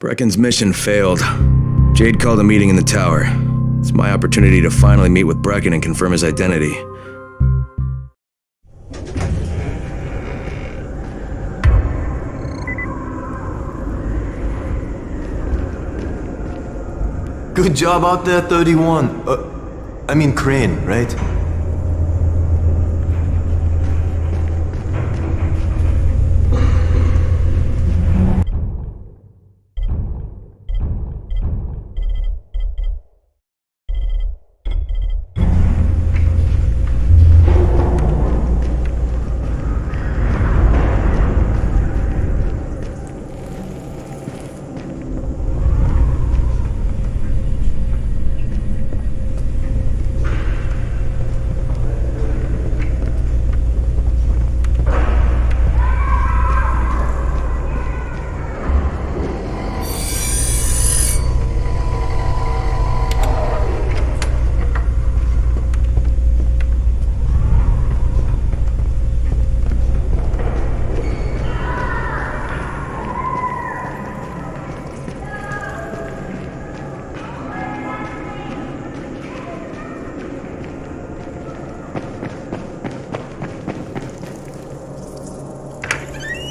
Brecken's mission failed. Jade called a meeting in the tower. It's my opportunity to finally meet with Brecken and confirm his identity. Good job out there, 31. I mean Crane, right?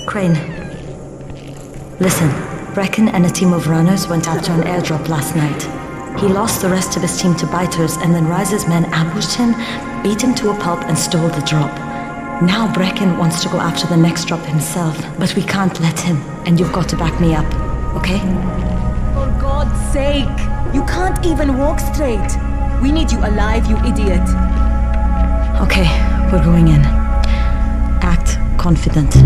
Crane. Listen, Brecken and a team of runners went after an airdrop last night. He lost the rest of his team to biters, and then Rise's men ambushed him, beat him to a pulp, and stole the drop. Now Brecken wants to go after the next drop himself, but we can't let him, and you've got to back me up, okay? For God's sake! You can't even walk straight! We need you alive, you idiot! Okay, we're going in. Act confident.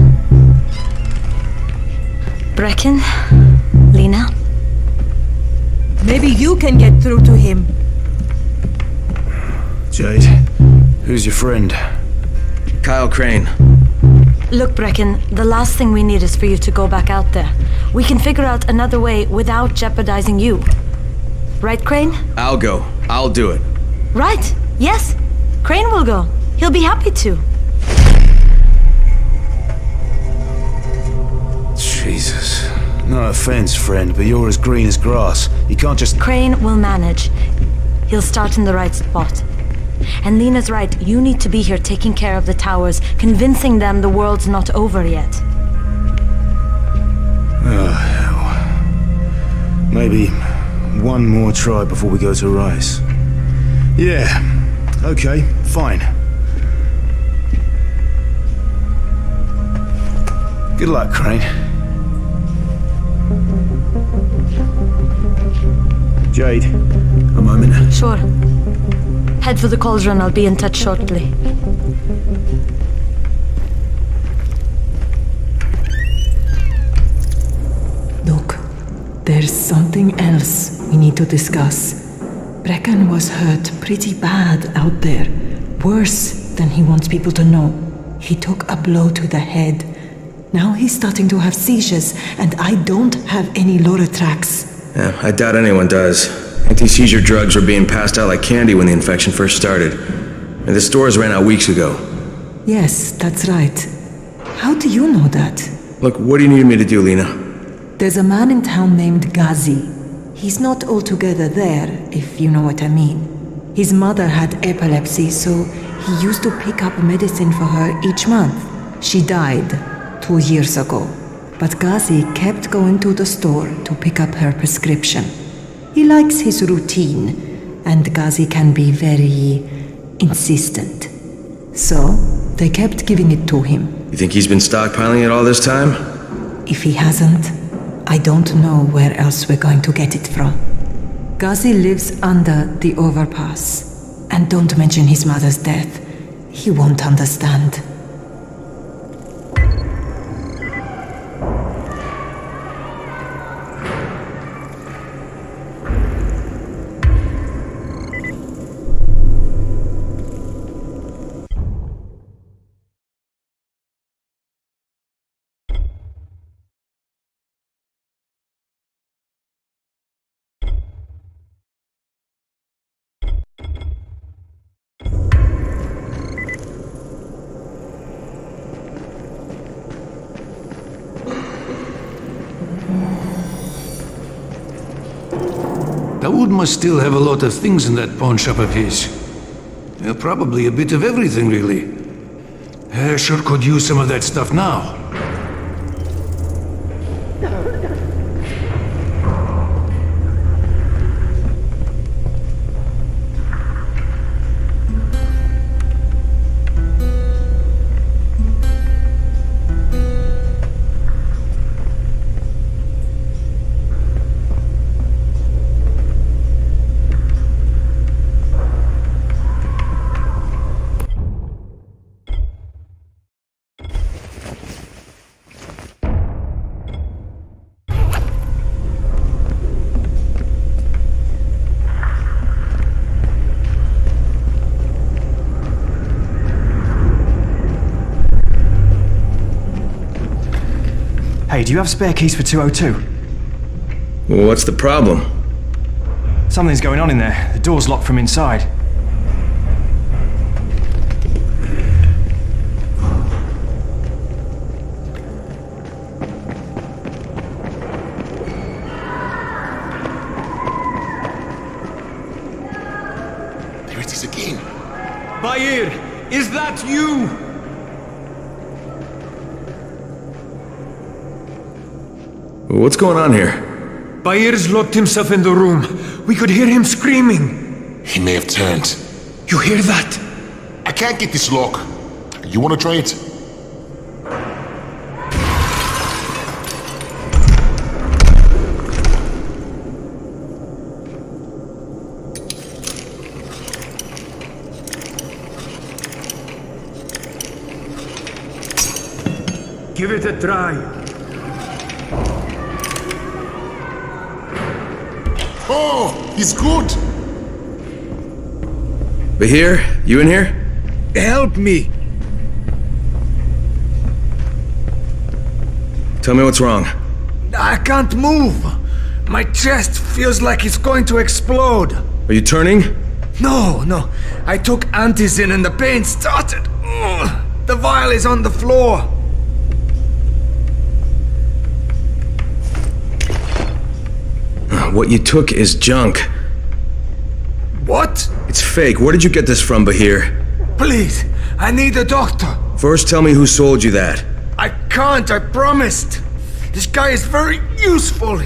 Brecken, Lena. Maybe you can get through to him. Jade, who's your friend? Kyle Crane. Look, Brecken, the last thing we need is for you to go back out there. We can figure out another way without jeopardizing you. Right, Crane? I'll go. I'll do it. Right, yes. Crane will go. He'll be happy to. Jesus. No offense, friend, but you're as green as grass. You can't just... Crane will manage. He'll start in the right spot. And Lena's right, you need to be here taking care of the towers, convincing them the world's not over yet. Oh, hell. Maybe one more try before we go to Rice. Yeah, okay, fine. Good luck, Crane. Jade, a moment. Sure. Head for the cauldron, I'll be in touch shortly. Look, there's something else we need to discuss. Brecken was hurt pretty bad out there. Worse than he wants people to know. He took a blow to the head. Now he's starting to have seizures, and I don't have any Loratrax. Yeah, I doubt anyone does. Anti-seizure drugs were being passed out like candy when the infection first started. And the stores ran out weeks ago. Yes, that's right. How do you know that? Look, what do you need me to do, Lena? There's a man in town named Gazi. He's not altogether there, if you know what I mean. His mother had epilepsy, so he used to pick up medicine for her each month. She died 2 years ago. But Gazi kept going to the store to pick up her prescription. He likes his routine, and Gazi can be very insistent. So, they kept giving it to him. You think he's been stockpiling it all this time? If he hasn't, I don't know where else we're going to get it from. Gazi lives under the overpass. And don't mention his mother's death. He won't understand. Dawood must still have a lot of things in that pawn shop of his. Probably a bit of everything, really. Sure could use some of that stuff now. Hey, do you have spare keys for 202? Well, what's the problem? Something's going on in there. The door's locked from inside. There it is again. Bayer, is that you? What's going on here? Bayer's locked himself in the room. We could hear him screaming. He may have turned. You hear that? I can't get this lock. You want to try it? Give it a try. Oh, he's good. Bahir, you in here? Help me! Tell me what's wrong. I can't move. My chest feels like it's going to explode. Are you turning? No. I took antizin and the pain started. Ugh. The vial is on the floor. What you took is junk. What? It's fake. Where did you get this from, Bahir? Please, I need a doctor. First, tell me who sold you that. I can't, I promised. This guy is very useful.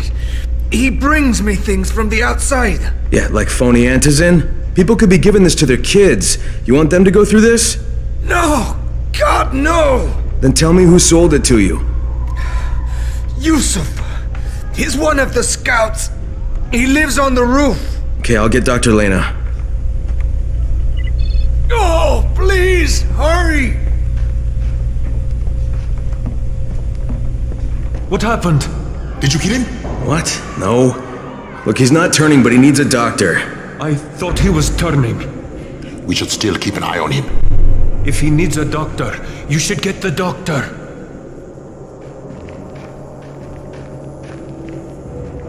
He brings me things from the outside. Yeah, like phony antizin? People could be giving this to their kids. You want them to go through this? No! God, no! Then tell me who sold it to you. Yusuf. He's one of the scouts. He lives on the roof. Okay, I'll get Dr. Lena. Oh, please, hurry! What happened? Did you hit him? What? No. Look, he's not turning, but he needs a doctor. I thought he was turning. We should still keep an eye on him. If he needs a doctor, you should get the doctor.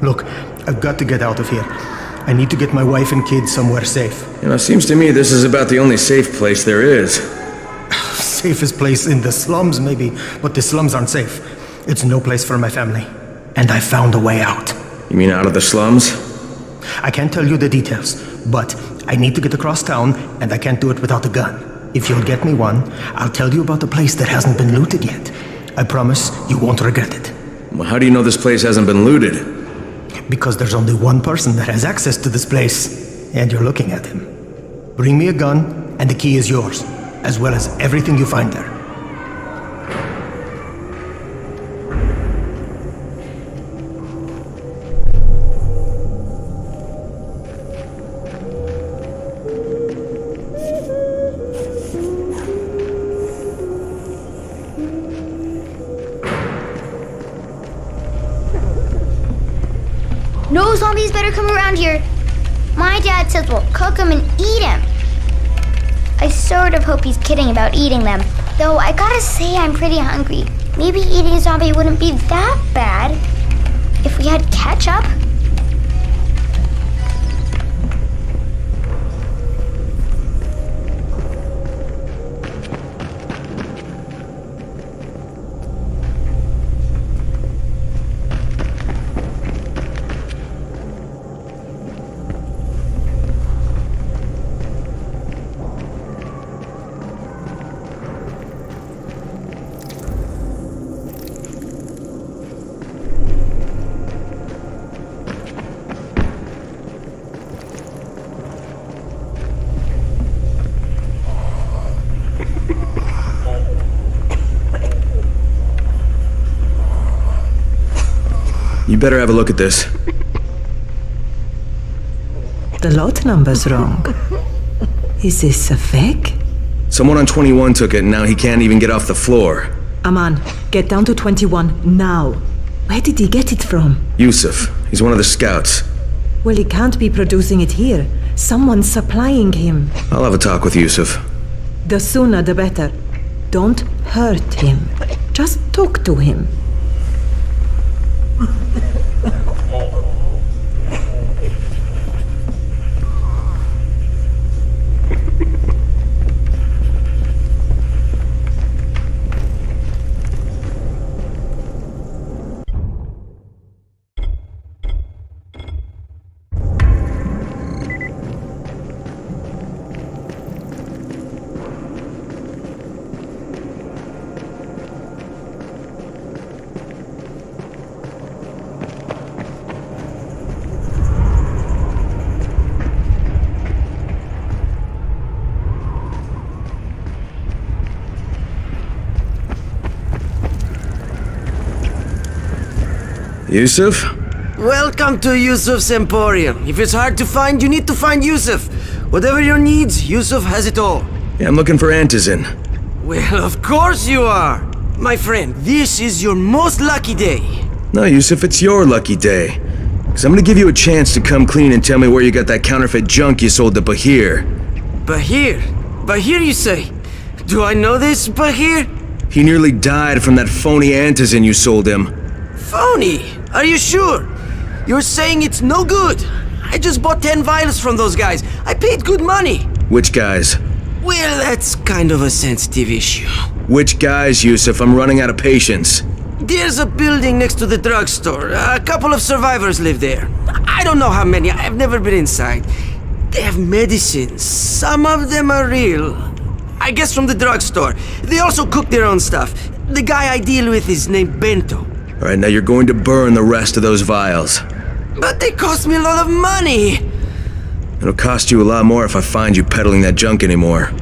Look, I've got to get out of here. I need to get my wife and kids somewhere safe. You know, seems to me this is about the only safe place there is. Safest place in the slums, maybe, but the slums aren't safe. It's no place for my family. And I found a way out. You mean out of the slums? I can't tell you the details, but I need to get across town, and I can't do it without a gun. If you'll get me one, I'll tell you about a place that hasn't been looted yet. I promise you won't regret it. Well, how do you know this place hasn't been looted? Because there's only one person that has access to this place, and you're looking at him. Bring me a gun, and the key is yours, as well as everything you find there. No zombies better come around here. My dad says we'll cook them and eat them. I sort of hope he's kidding about eating them. Though I gotta say I'm pretty hungry. Maybe eating a zombie wouldn't be that bad if we had ketchup. You better have a look at this. The lot number's wrong. Is this a fake? Someone on 21 took it and now he can't even get off the floor. Aman, get down to 21 now. Where did he get it from? Yusuf. He's one of the scouts. Well, he can't be producing it here. Someone's supplying him. I'll have a talk with Yusuf. The sooner the better. Don't hurt him. Just talk to him. Yusuf? Welcome to Yusuf's Emporium. If it's hard to find, you need to find Yusuf. Whatever your needs, Yusuf has it all. Yeah, I'm looking for Antizin. Well, of course you are. My friend, this is your most lucky day. No, Yusuf, it's your lucky day. Because I'm gonna give you a chance to come clean and tell me where you got that counterfeit junk you sold to Bahir. Bahir? Bahir, you say? Do I know this Bahir? He nearly died from that phony Antizin you sold him. Phony? Are you sure? You're saying it's no good? I just bought 10 vials from those guys. I paid good money. Which guys? Well, that's kind of a sensitive issue. Which guys, Yusuf? I'm running out of patience. There's a building next to the drugstore. A couple of survivors live there. I don't know how many. I've never been inside. They have medicines. Some of them are real. I guess from the drugstore. They also cook their own stuff. The guy I deal with is named Bento. Alright, now you're going to burn the rest of those vials. But they cost me a lot of money! It'll cost you a lot more if I find you peddling that junk anymore.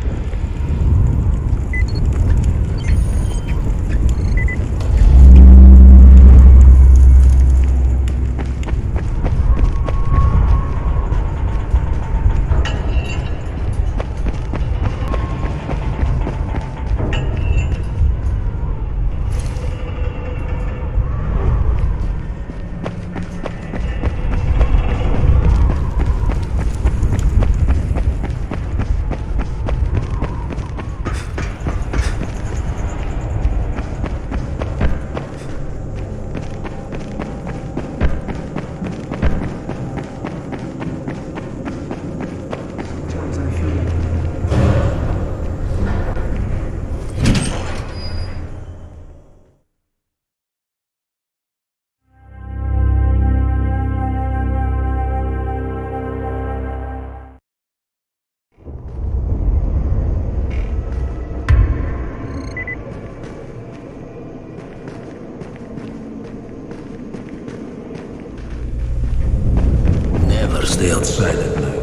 Stay outside at night.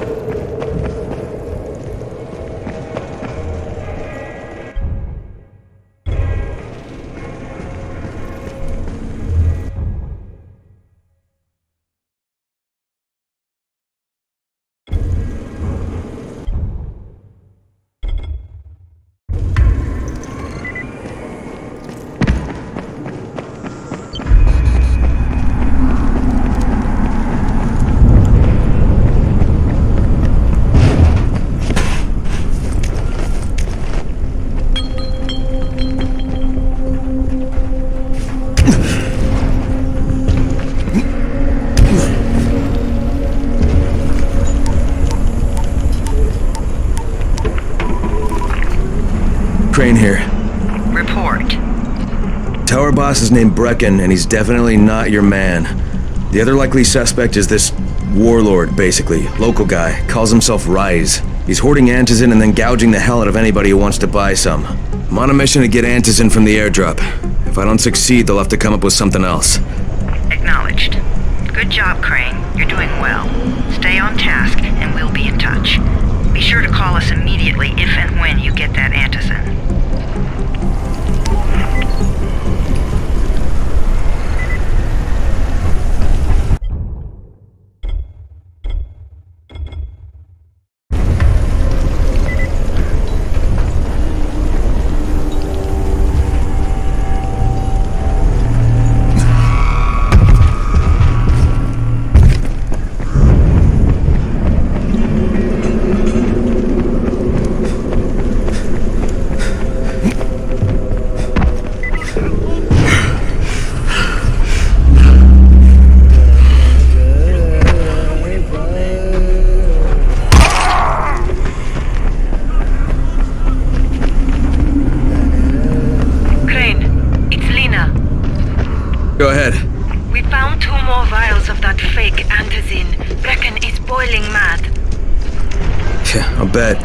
Crane here. Report. Tower boss is named Brecken, and he's definitely not your man. The other likely suspect is this warlord, basically. Local guy. Calls himself Rise. He's hoarding Antizin and then gouging the hell out of anybody who wants to buy some. I'm on a mission to get Antizin from the airdrop. If I don't succeed, they'll have to come up with something else. Acknowledged. Good job, Crane. You're doing well. Stay on task, and we'll be in touch. Be sure to call us immediately if and when you get that Antizin. We found 2 more vials of that fake antizin. Brecken is boiling mad. Yeah, I'll bet.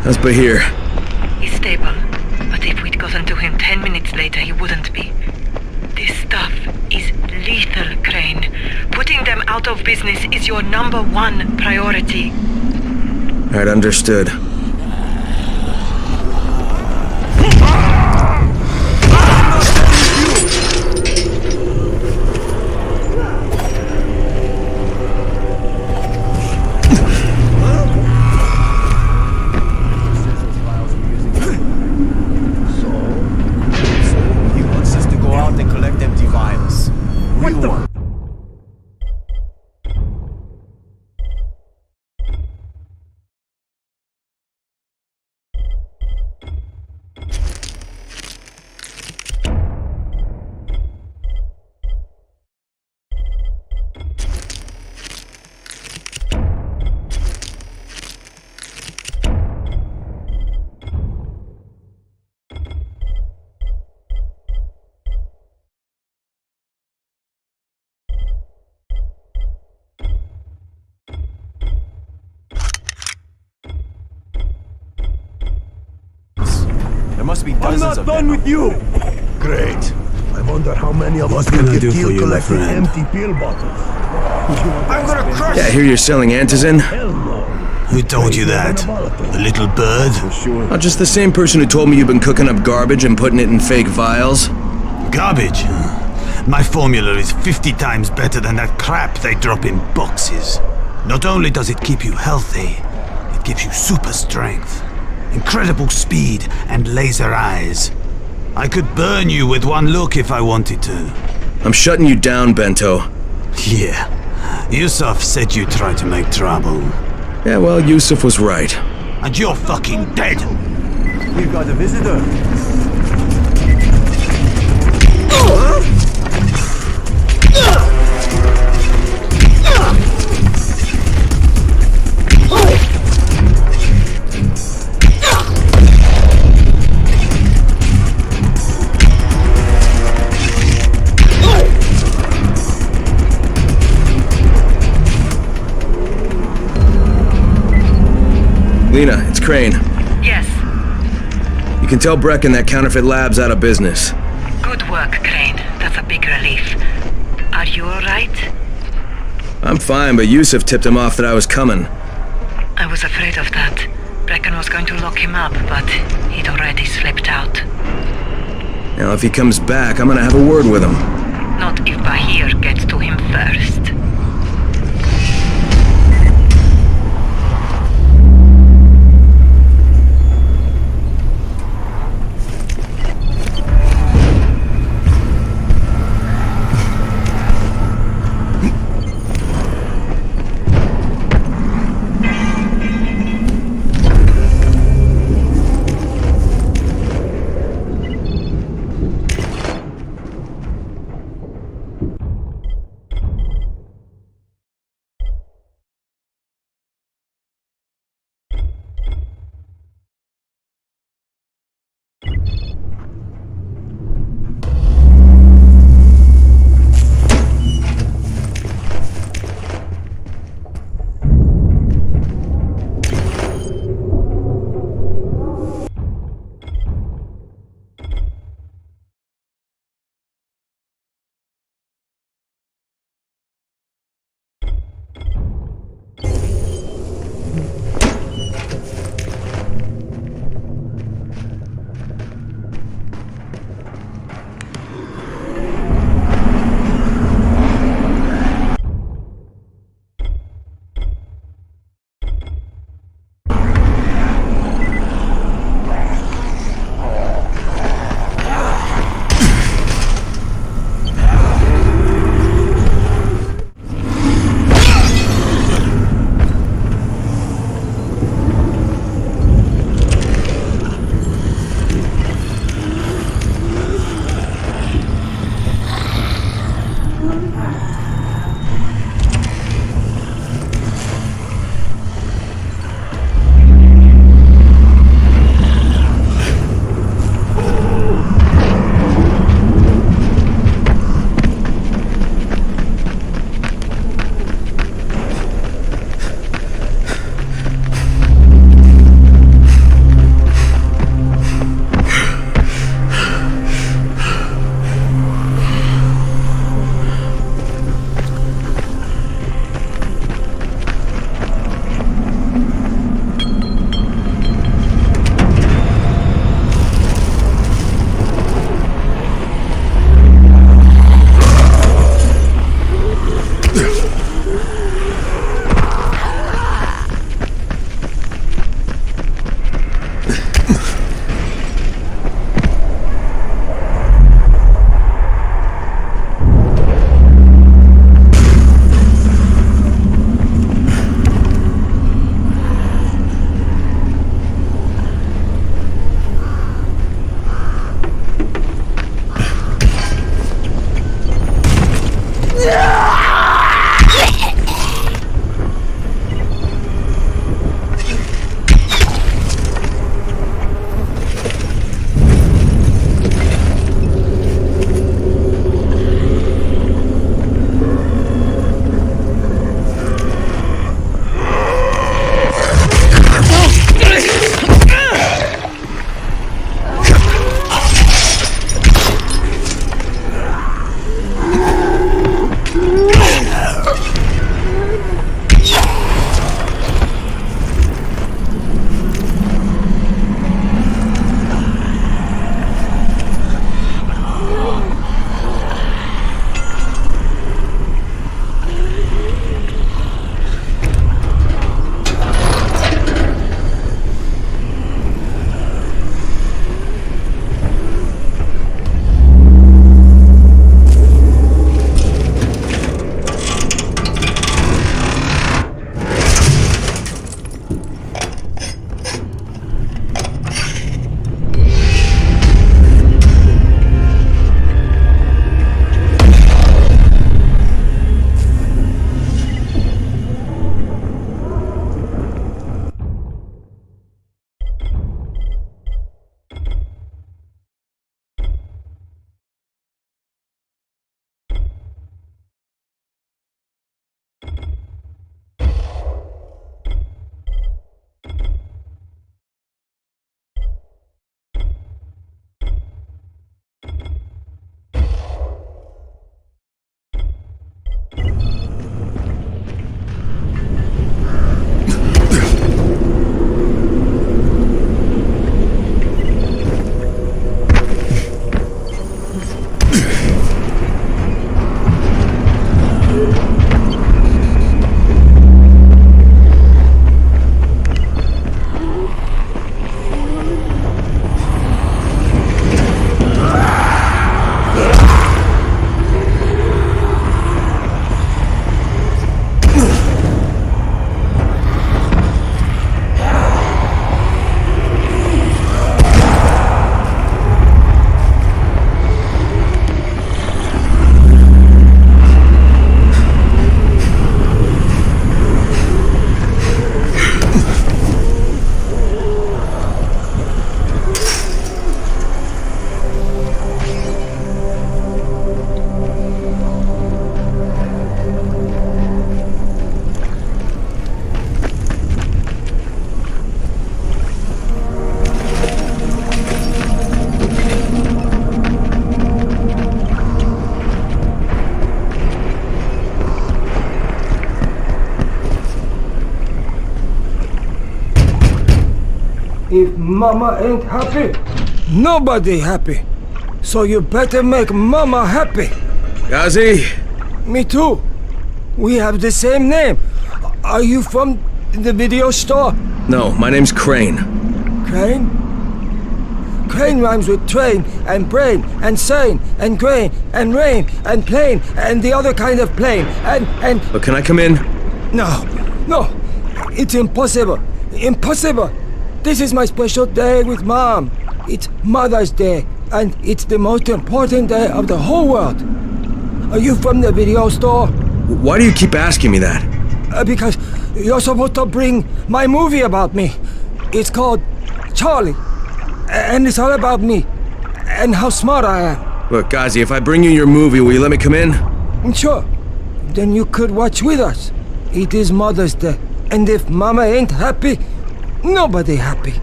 How's Bahir? He's stable, but if we'd gotten to him 10 minutes later, he wouldn't be. This stuff is lethal, Crane. Putting them out of business is your #1 priority. Alright, understood. There must be dozens of them. I'm not done with you! Great. I wonder how many of us can get killed collecting empty pill bottles. I'm gonna crush Yeah, I hear you're selling antizin. Who told you that? The little bird? Not just the same person who told me you've been cooking up garbage and putting it in fake vials. Garbage? My formula is 50 times better than that crap they drop in boxes. Not only does it keep you healthy, it gives you super strength, incredible speed, and laser eyes. I could burn you with one look if I wanted to. I'm shutting you down, Bento. Yeah. Yusuf said you tried to make trouble. Yeah, well, Yusuf was right. And you're fucking dead! We've got a visitor. Lena, it's Crane. Yes. You can tell Brecken that counterfeit lab's out of business. Good work, Crane. That's a big relief. Are you alright? I'm fine, but Yusuf tipped him off that I was coming. I was afraid of that. Brecken was going to lock him up, but he'd already slipped out. Now, if he comes back, I'm gonna have a word with him. Not if Bahir gets to him first. If Mama ain't happy, nobody happy. So you better make Mama happy. Gazi! Me too. We have the same name. Are you from the video store? No, my name's Crane. Crane? Crane rhymes with train, and brain, and sane, and grain, and rain, and plane, and the other kind of plane, and... But can I come in? No, it's impossible. Impossible. This is my special day with Mom. It's Mother's Day, and it's the most important day of the whole world. Are you from the video store? Why do you keep asking me that? Because you're supposed to bring my movie about me. It's called Charlie. And it's all about me. And how smart I am. Look, Gazi, if I bring you your movie, will you let me come in? Sure. Then you could watch with us. It is Mother's Day. And if Mama ain't happy, nobody happy.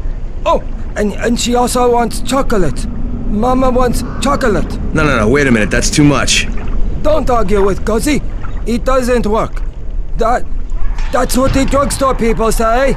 Oh, and she also wants chocolate. Mama wants chocolate. No, wait a minute, that's too much. Don't argue with Gazi. It doesn't work. That's what the drugstore people say.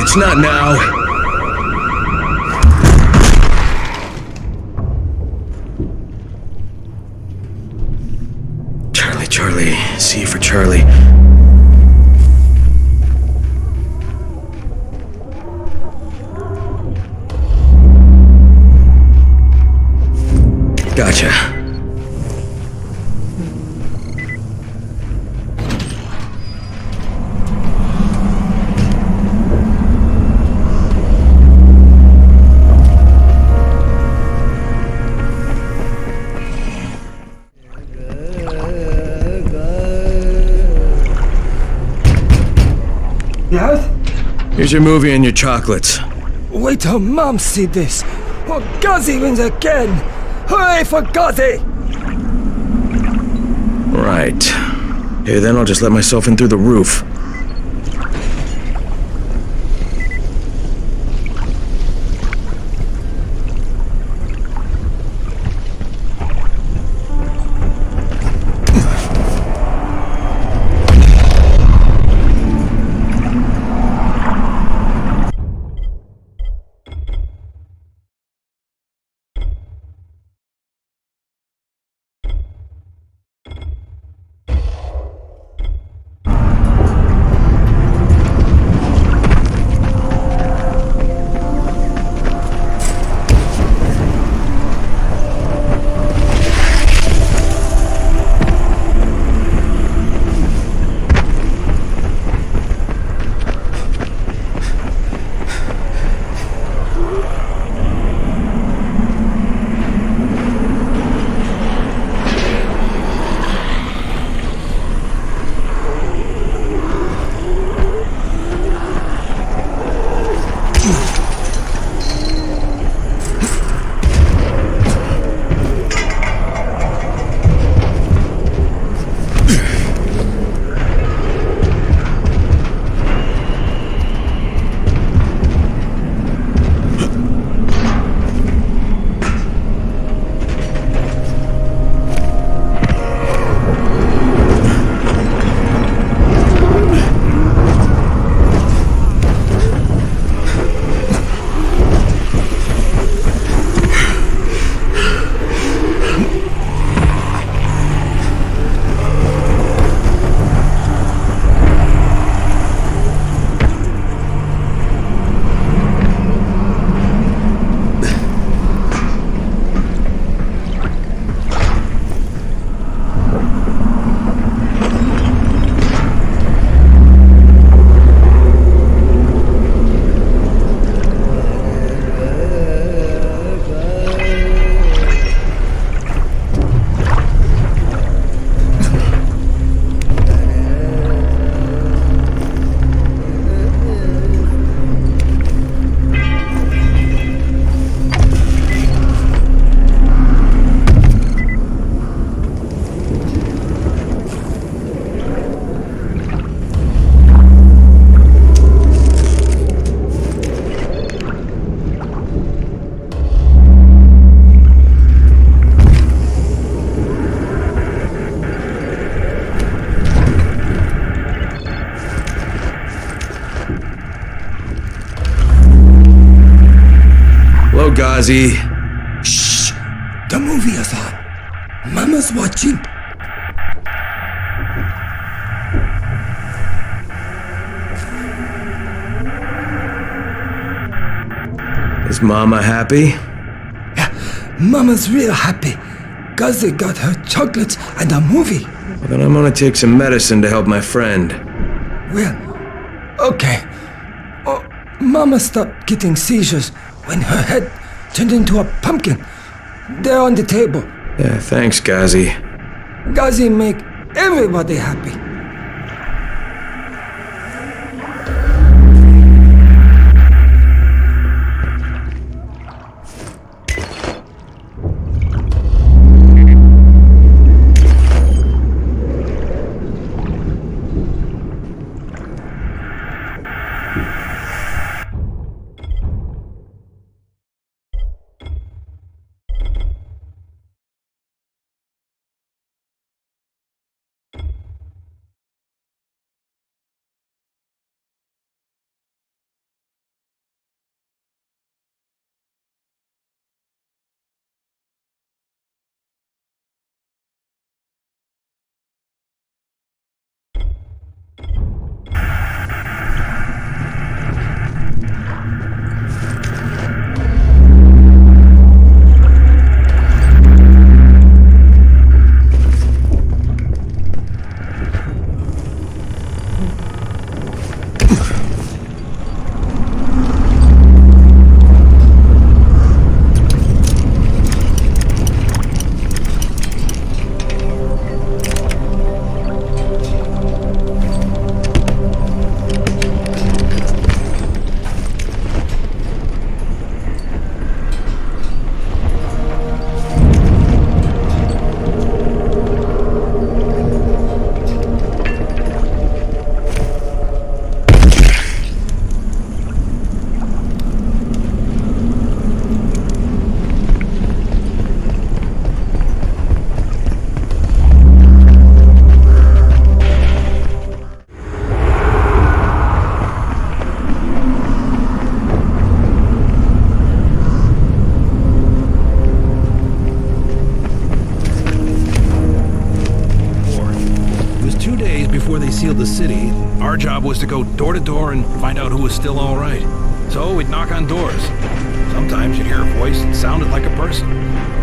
It's not now. Charlie, C for Charlie. Gotcha. Yes? Here's your movie and your chocolates. Wait till Mom see this. Oh, Gazi wins again. Hooray for Gazi! Right. Hey, then I'll just let myself in through the roof. Gazi. Shh! The movie is on. Mama's watching. Is Mama happy? Yeah, Mama's real happy. Gazi got her chocolates and a movie. Well, then I'm gonna take some medicine to help my friend. Well, okay. Oh, Mama stopped getting seizures when her head turned into a pumpkin. They're on the table. Yeah, thanks, Gazi. Gazi make everybody happy. sealed the city, our job was to go door to door and find out who was still all right. So we'd knock on doors. Sometimes you'd hear a voice that sounded like a person.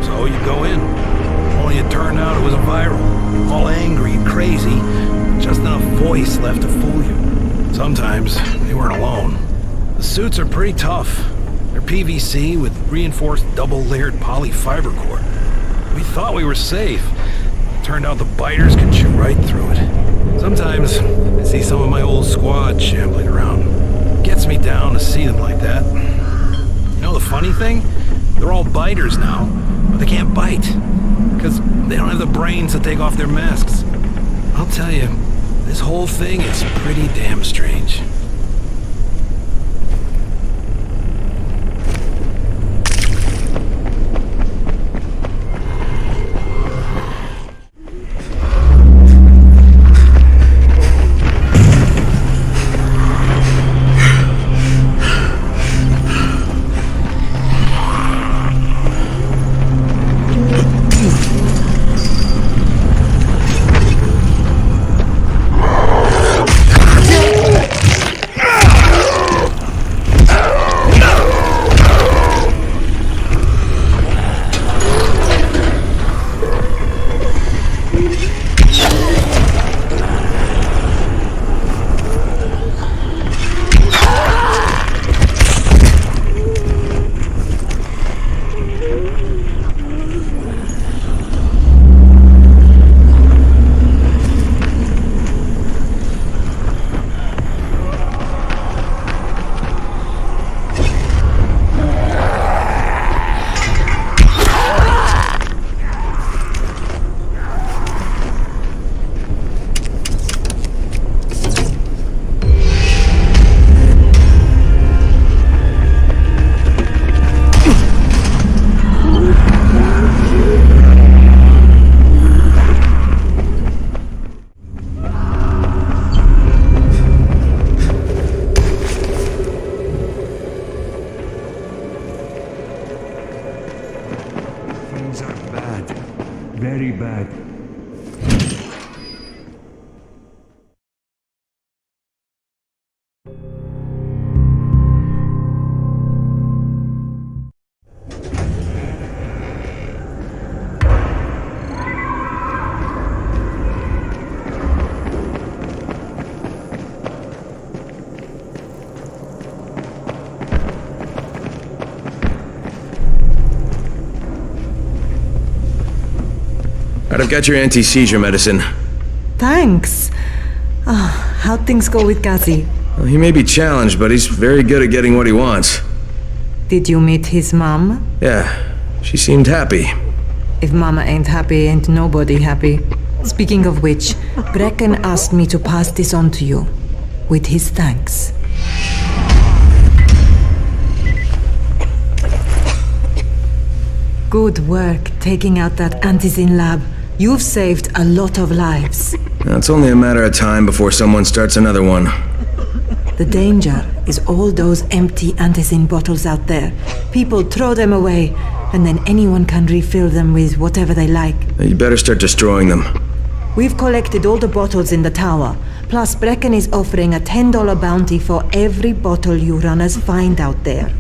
So you'd go in. Only it turned out it was a viral. All angry and crazy. Just enough voice left to fool you. Sometimes they weren't alone. The suits are pretty tough. They're PVC with reinforced double-layered polyfiber core. We thought we were safe. It turned out the biters could chew right through it. Sometimes I see some of my old squad shambling around. It gets me down to see them like that. You know the funny thing? They're all biters now, but they can't bite. Because they don't have the brains to take off their masks. I'll tell you, this whole thing is pretty damn strange. Very bad. I've got your anti-seizure medicine. Thanks. How'd things go with Gazi? Well, he may be challenged, but he's very good at getting what he wants. Did you meet his mom? Yeah, she seemed happy. If Mama ain't happy, ain't nobody happy. Speaking of which, Brecken asked me to pass this on to you, with his thanks. Good work taking out that Antizin lab. You've saved a lot of lives. It's only a matter of time before someone starts another one. The danger is all those empty Antizin bottles out there. People throw them away, and then anyone can refill them with whatever they like. You better start destroying them. We've collected all the bottles in the tower. Plus, Brecken is offering a $10 bounty for every bottle you runners find out there.